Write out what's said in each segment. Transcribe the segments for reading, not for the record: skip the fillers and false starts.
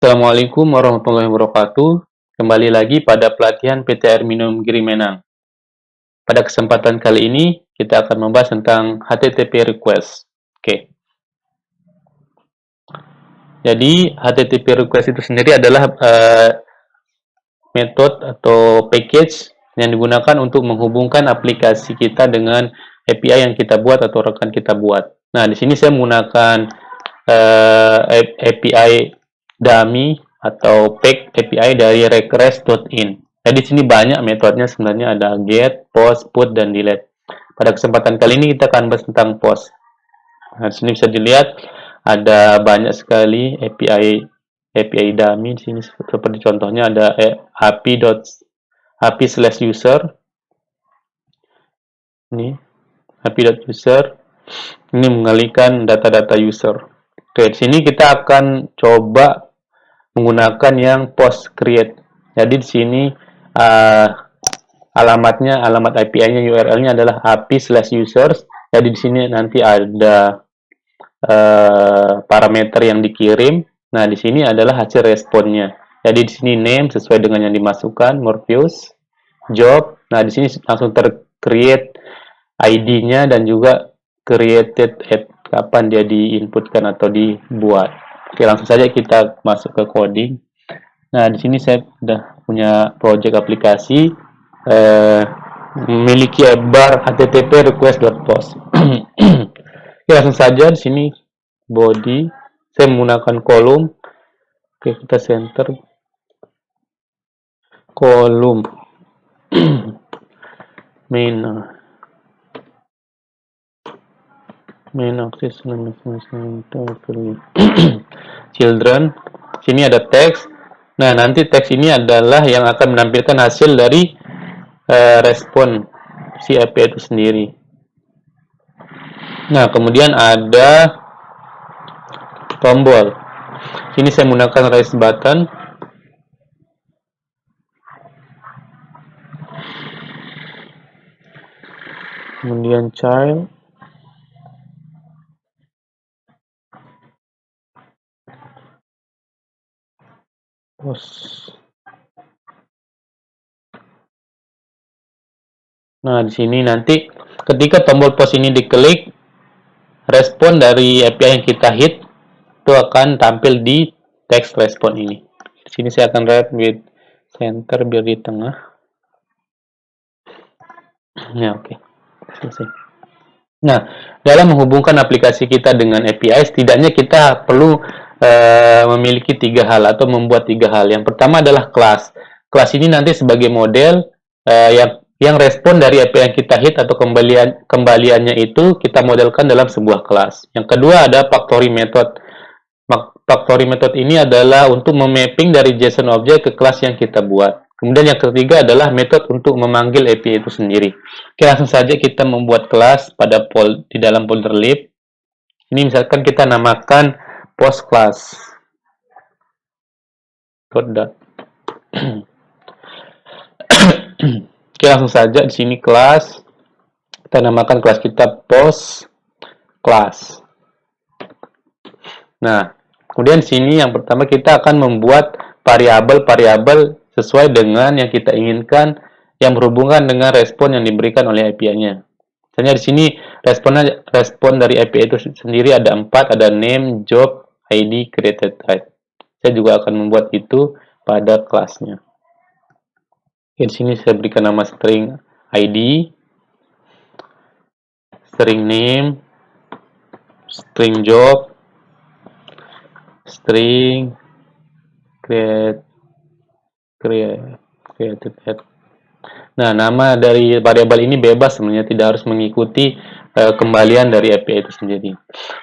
Assalamualaikum warahmatullahi wabarakatuh. Kembali lagi pada pelatihan PTR Minum Giri Menang. Pada kesempatan kali ini, kita akan membahas tentang HTTP request. Oke. Jadi, HTTP request itu sendiri adalah metode atau package yang digunakan untuk menghubungkan aplikasi kita dengan API yang kita buat atau rekan kita buat. Nah, di sini saya menggunakan API dummy atau pack API dari request.in. Jadi di sini banyak metodenya, sebenarnya ada get, post, put, dan delete. Pada kesempatan kali ini kita akan bahas tentang post. Nah, di sini bisa dilihat ada banyak sekali API dummy di sini, seperti contohnya ada API/user. Ini API.user. Ini mengalihkan data-data user. Oke, di sini kita akan coba menggunakan yang post create. Jadi di sini alamat API-nya, URL-nya adalah API/users. Jadi di sini nanti ada parameter yang dikirim. Nah, di sini adalah hasil responnya. Jadi di sini name sesuai dengan yang dimasukkan, Morpheus, job. Nah, di sini langsung ter-create ID-nya dan juga created at kapan dia diinputkan atau dibuat. Oke, langsung saja kita masuk ke coding. Nah, di sini saya sudah punya project aplikasi memiliki bar http request.post. Oke, langsung saja di sini body saya menggunakan kolom. Oke, kita center kolom main access children. Sini ada teks. Nah, nanti teks ini adalah yang akan menampilkan hasil dari respon si API itu sendiri. Nah, kemudian ada tombol. Sini saya menggunakan raise button. Kemudian child. Post. Nah, di sini nanti ketika tombol post ini diklik, respon dari API yang kita hit itu akan tampil di text respon ini. Di sini saya akan write with center biar di tengah. Ya, oke. Selesai. Nah, dalam menghubungkan aplikasi kita dengan API, setidaknya kita perlu memiliki 3 hal atau membuat 3 hal. Yang pertama adalah kelas. Kelas ini nanti sebagai model yang respon dari API yang kita hit atau kembaliannya itu kita modelkan dalam sebuah kelas. Yang kedua ada factory method. Factory method ini adalah untuk memapping dari JSON object ke kelas yang kita buat. Kemudian yang ketiga adalah metode untuk memanggil API itu sendiri. Oke, langsung saja kita membuat kelas di dalam folder lib. Ini misalkan kita namakan post class. Oke, langsung saja di sini kelas. Kita namakan kelas kita post class. Nah, kemudian di sini yang pertama kita akan membuat variabel-variabel sesuai dengan yang kita inginkan yang berhubungan dengan respon yang diberikan oleh API-nya. Misalnya di sini respon dari API itu sendiri ada 4, ada name, job, ID, created type. Saya juga akan membuat itu pada kelasnya. Di sini saya berikan nama string ID, string name, string job, string created type. Nah, nama dari variabel ini bebas sebenarnya, tidak harus mengikuti kembalian dari API itu sendiri.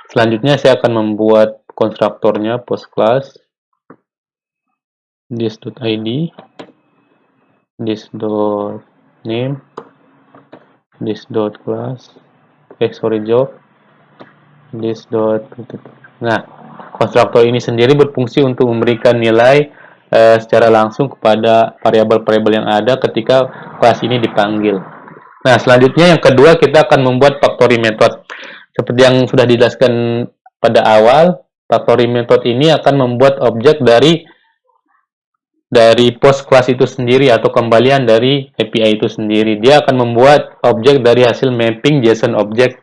Selanjutnya saya akan membuat konstruktornya post class this.id, this.name, this.class, job, this. Nah, konstruktor ini sendiri berfungsi untuk memberikan nilai secara langsung kepada variabel-variabel yang ada ketika kelas ini dipanggil. Nah, selanjutnya yang kedua kita akan membuat factory method. Seperti yang sudah dijelaskan pada awal, Factory method ini akan membuat objek dari post class itu sendiri atau kembalian dari API itu sendiri. Dia akan membuat objek dari hasil mapping JSON objek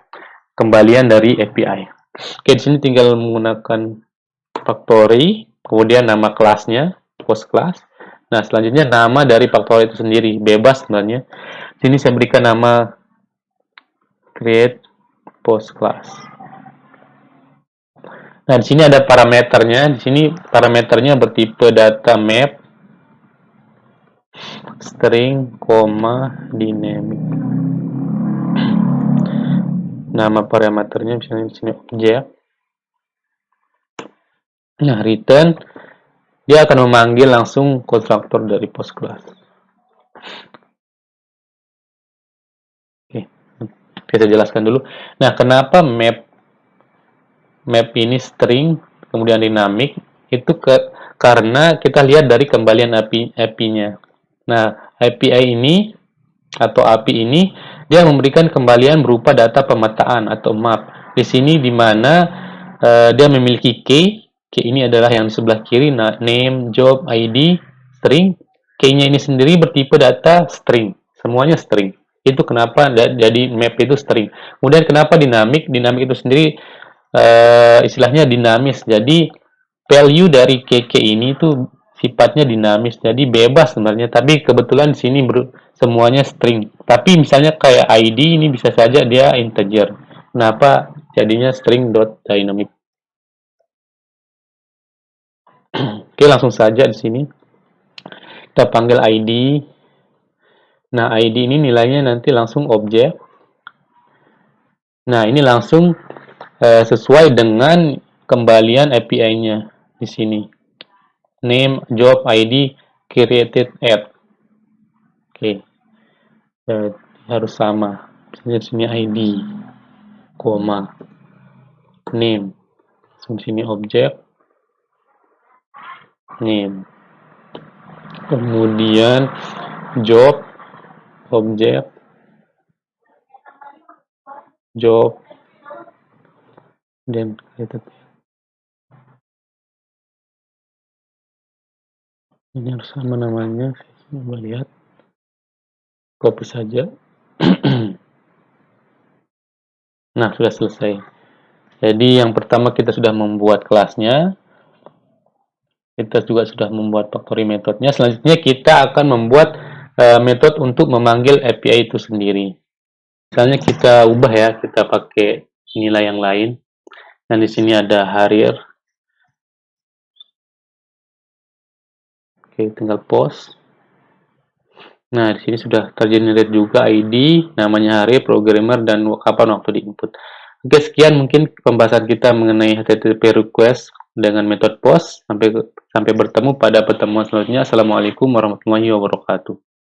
kembalian dari API. Oke, di sini tinggal menggunakan factory, kemudian nama kelasnya, post class. Nah, selanjutnya nama dari factory itu sendiri, bebas sebenarnya. Sini saya berikan nama create post class. Nah, di sini ada parameternya. Di sini parameternya bertipe data map, string, dynamic. Nama parameternya misalnya di sini objek. Nah, return dia akan memanggil langsung konstruktor dari post class. Oke, kita jelaskan dulu. Nah, kenapa map ini string kemudian dinamik itu karena kita lihat dari kembalian API-nya. Nah, API ini atau API ini dia memberikan kembalian berupa data pemetaan atau map. Di sini di mana dia memiliki key ini adalah yang di sebelah kiri, name, job, ID, string. Key-nya ini sendiri bertipe data string, semuanya string. Itu kenapa jadi map itu string. Kemudian kenapa dinamik? Dinamik itu sendiri istilahnya dinamis. Jadi value dari KK ini tuh sifatnya dinamis. Jadi bebas sebenarnya. Tapi kebetulan di sini semuanya string. Tapi misalnya kayak ID ini bisa saja dia integer. Kenapa jadinya string.dynamic? Oke, langsung saja di sini. Kita panggil ID. Nah, ID ini nilainya nanti langsung objek. Nah, ini langsung sesuai dengan kembalian API-nya di sini. Name, job, ID, created, add. Oke, harus sama. Misalnya di sini ID, name. Di sini objek, name. Kemudian job, objek, job, dan created. Ini harus sama namanya. Coba lihat. Copy saja. Nah, sudah selesai. Jadi yang pertama kita sudah membuat kelasnya. Kita juga sudah membuat factory methodnya. Selanjutnya kita akan membuat metode untuk memanggil API itu sendiri. Misalnya kita ubah ya, kita pakai nilai yang lain. Dan di sini ada Harrier. Oke, tinggal post. Nah, di sini sudah tergenerate juga ID, namanya Harrier, programmer, dan kapan waktu diinput. Oke, sekian mungkin pembahasan kita mengenai HTTP request dengan metode post. Sampai bertemu pada pertemuan selanjutnya. Assalamualaikum warahmatullahi wabarakatuh.